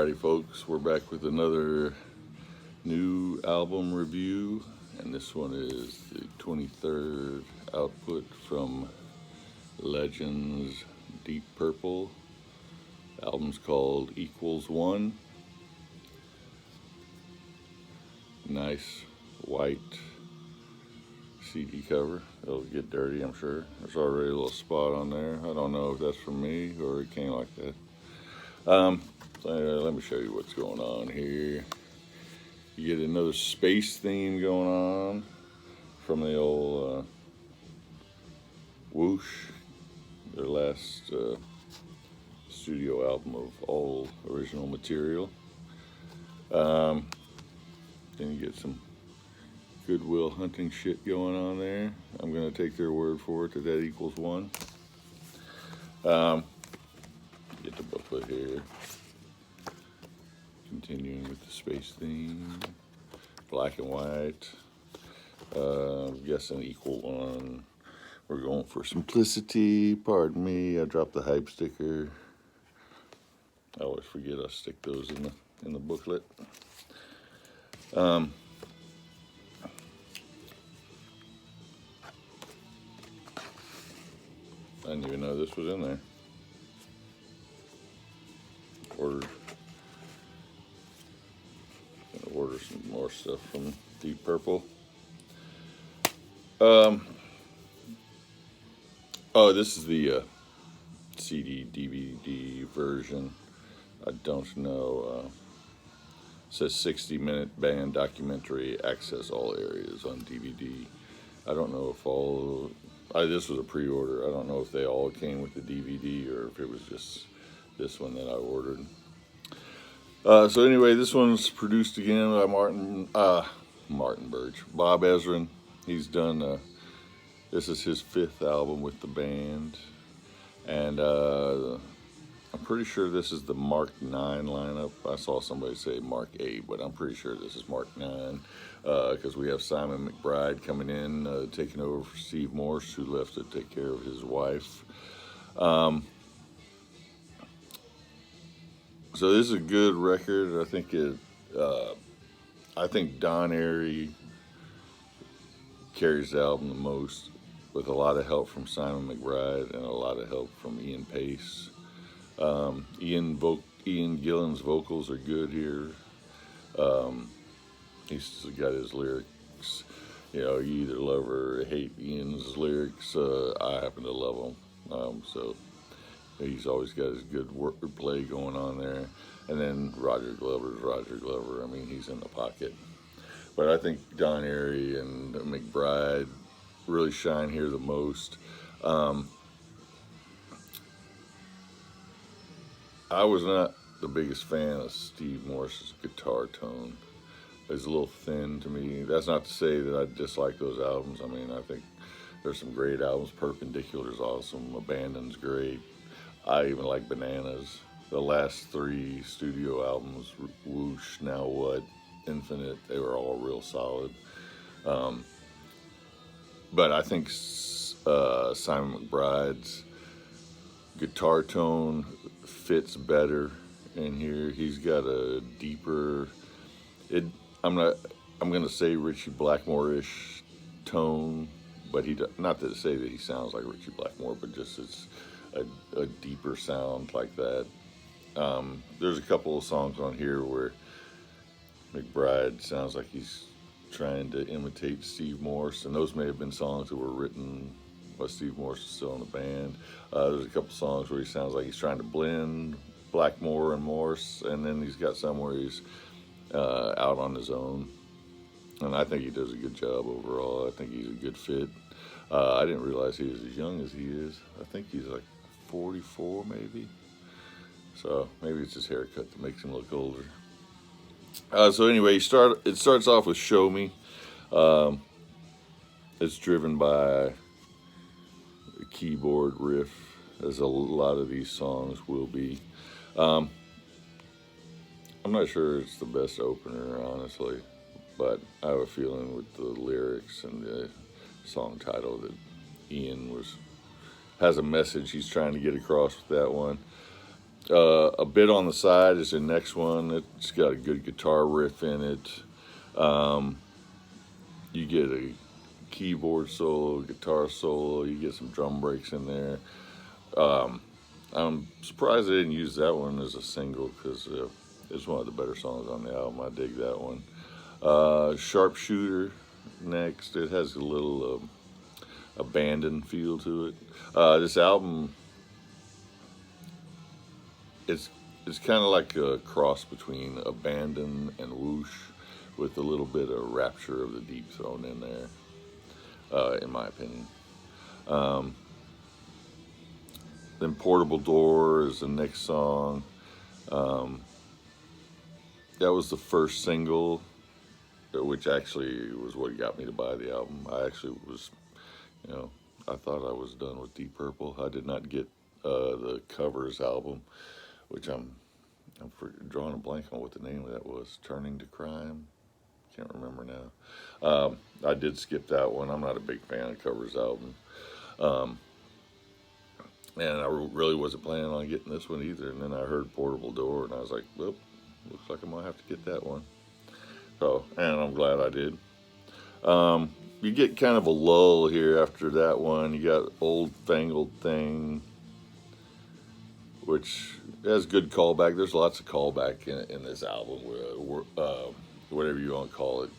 Alrighty, folks, we're back with another new album review, and this one is the 23rd output from Legends Deep Purple. The album's called Equals One. Nice white CD cover. It'll get dirty, I'm sure. There's already a little spot on there. I don't know if that's from me or it came like that. So anyway, let me show you what's going on here. You get another space theme going on from the old Whoosh, their last studio album of all original material. Then you get some Goodwill Hunting shit going on there. I'm going to take their word for it that equals one. Get the booklet here. Continuing with the space theme. Black and white. Guessing equal one. We're going for simplicity. Pardon me, I dropped the hype sticker. I always forget I stick those in the booklet. I didn't even know this was in there. Gonna order some more stuff from Deep Purple. Oh, this is the CD DVD version. I don't know. It says 60-minute band documentary, access all areas on DVD. I don't know if all. This was a pre-order. I don't know if they all came with the DVD or if it was just this one that I ordered. So anyway, this one's produced again by Martin Birch. Bob Ezrin. He's done, this is his 5th album with the band. And I'm pretty sure this is the Mark 9 lineup. I saw somebody say Mark 8, but I'm pretty sure this is Mark 9. Because we have Simon McBride coming in, taking over for Steve Morse, who left to take care of his wife. So this is a good record. I think Don Airey carries the album the most, with a lot of help from Simon McBride and a lot of help from Ian Paice. Ian Gillan's vocals are good here. He's got his lyrics. You either love or hate Ian's lyrics. I happen to love them. So he's always got his good wordplay going on there. And then Roger Glover. I mean, he's in the pocket. But I think Don Airey and McBride really shine here the most. I was not the biggest fan of Steve Morse's guitar tone. It's a little thin to me. That's not to say that I dislike those albums. I mean, I think there's some great albums. Perpendicular's awesome. Abandon's great. I even like Bananas. The last 3 studio albums, Whoosh, Now What, Infinite, they were all real solid. But I think Simon McBride's guitar tone fits better in here. He's got a deeper, I'm gonna say Richie Blackmore-ish tone, but not to say that he sounds like Richie Blackmore, but just it's a deeper sound like that. There's a couple of songs on here where McBride sounds like he's trying to imitate Steve Morse, and those may have been songs that were written while Steve Morse was still in the band. There's a couple songs where he sounds like he's trying to blend Blackmore and Morse, and then he's got some where he's out on his own. And I think he does a good job overall. I think he's a good fit. I didn't realize he was as young as he is. I think he's like 44 maybe. So maybe it's his haircut that makes him look older. So anyway, it starts off with Show Me. It's driven by a keyboard riff, as a lot of these songs will be. I'm not sure it's the best opener, honestly, but I have a feeling with the lyrics and the song title that Ian has a message he's trying to get across with that one. A bit on the side is the next one. It's got a good guitar riff in it. You get a keyboard solo, guitar solo. You get some drum breaks in there. I'm surprised they didn't use that one as a single because it's one of the better songs on the album. I dig that one. Sharpshooter next. It has a little abandoned feel to it. This album, it's kind of like a cross between abandon and whoosh, with a little bit of rapture of the deep thrown in there, in my opinion. Then Portable Door is the next song. That was the first single, which actually was what got me to buy the album. I actually was, I thought I was done with Deep Purple. I did not get the Covers album, which I'm drawing a blank on what the name of that was. Turning to Crime? Can't remember now. I did skip that one. I'm not a big fan of Covers album. And I really wasn't planning on getting this one either. And then I heard Portable Door, and I was like, well, looks like I'm going to have to get that one. So, and I'm glad I did. You get kind of a lull here after that one. You got Old Fangled Thing, which has good callback. There's lots of callback in this album. Whatever you want to call it.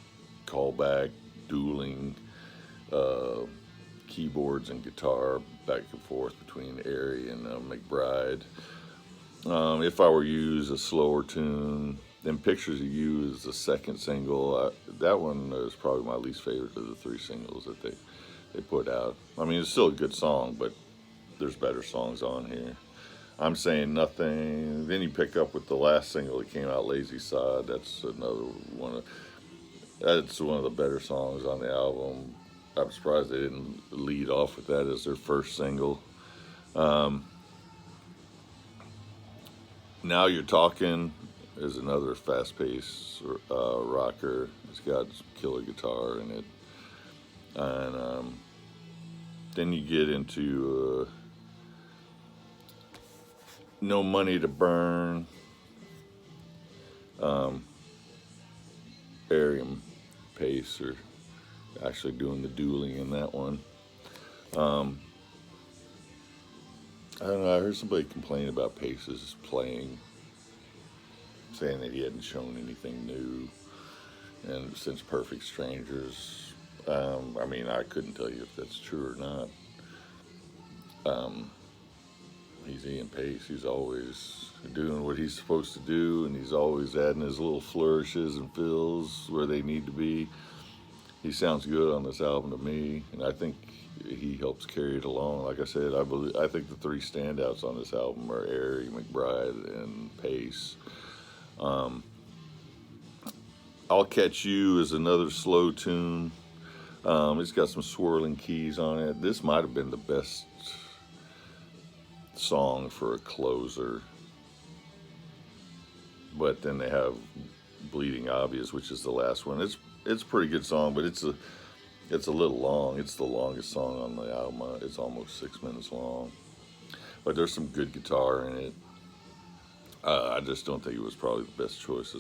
Callback, dueling, keyboards and guitar back and forth between Airey and McBride. If I Were You is a slower tune. Then Pictures of You is the second single. That one is probably my least favorite of the three singles that they put out. I mean, it's still a good song, but there's better songs on here. I'm Saying Nothing. Then you pick up with the last single that came out, Lazy Sod. That's another one that's one of the better songs on the album. I'm surprised they didn't lead off with that as their first single. Now You're Talking is another fast-paced rocker. It's got some killer guitar in it. And then you get into No Money to Burn. Airey and Paice are actually doing the dueling in that one. I don't know, I heard somebody complain about Pace's playing, saying that he hadn't shown anything new and since Perfect Strangers. I mean, I couldn't tell you if that's true or not. He's Ian Paice. He's always doing what he's supposed to do, and he's always adding his little flourishes and fills where they need to be. He sounds good on this album to me, and I think he helps carry it along. Like I said, I think the three standouts on this album are Airey, McBride, and Paice. I'll Catch You is another slow tune. It's got some swirling keys on it. This might have been the best song for a closer. But then they have Bleeding Obvious, which is the last one. It's a pretty good song, but it's a little long. It's the longest song on the album. It's almost 6 minutes long. But there's some good guitar in it. I just don't think it was probably the best choice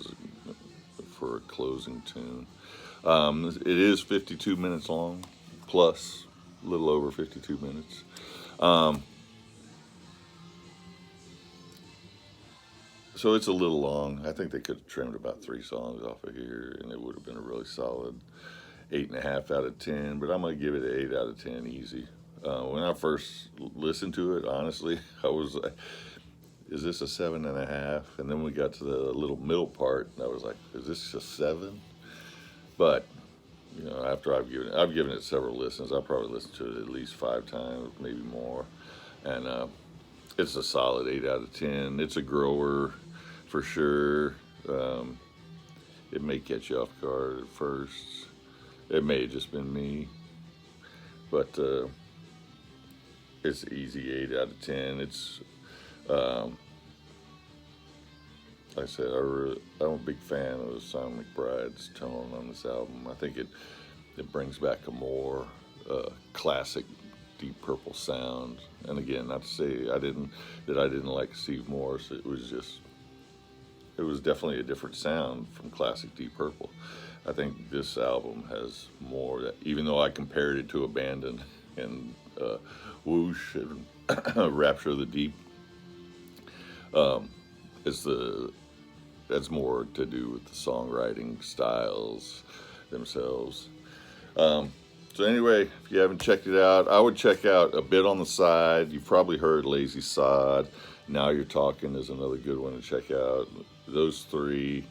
for a closing tune. It is 52 minutes long, plus a little over 52 minutes. So it's a little long. I think they could have trimmed about 3 songs off of here, and it would have been a really solid 8.5 out of 10. But I'm going to give it an 8 out of 10 easy. When I first listened to it, honestly, I was like, is this a 7.5? And then we got to the little middle part, and I was like, is this a 7? But, after I've given it several listens. I've probably listened to it at least 5 times, maybe more. And it's a solid 8 out of 10. It's a grower for sure. It may catch you off guard at first. It may have just been me. But it's easy 8 out of 10. It's, like I said, I'm a big fan of Simon McBride's tone on this album. I think it brings back a more classic Deep Purple sound. And again, not to say I didn't like Steve Morse. It was definitely a different sound from classic Deep Purple. I think this album has more that, even though I compared it to Abandon and Whoosh and Rapture of the Deep, it's the that's more to do with the songwriting styles themselves. So anyway, if you haven't checked it out, I would check out A Bit on the Side. You've probably heard Lazy Sod. Now You're Talking is another good one to check out. Those three,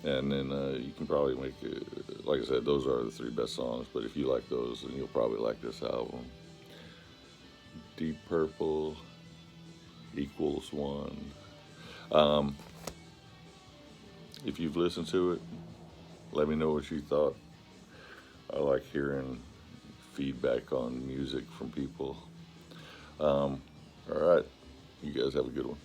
and then you can probably make it, like I said, those are the three best songs. But if you like those, then you'll probably like this album. Deep Purple equals one. If you've listened to it, let me know what you thought. I like hearing feedback on music from people. All right. You guys have a good one.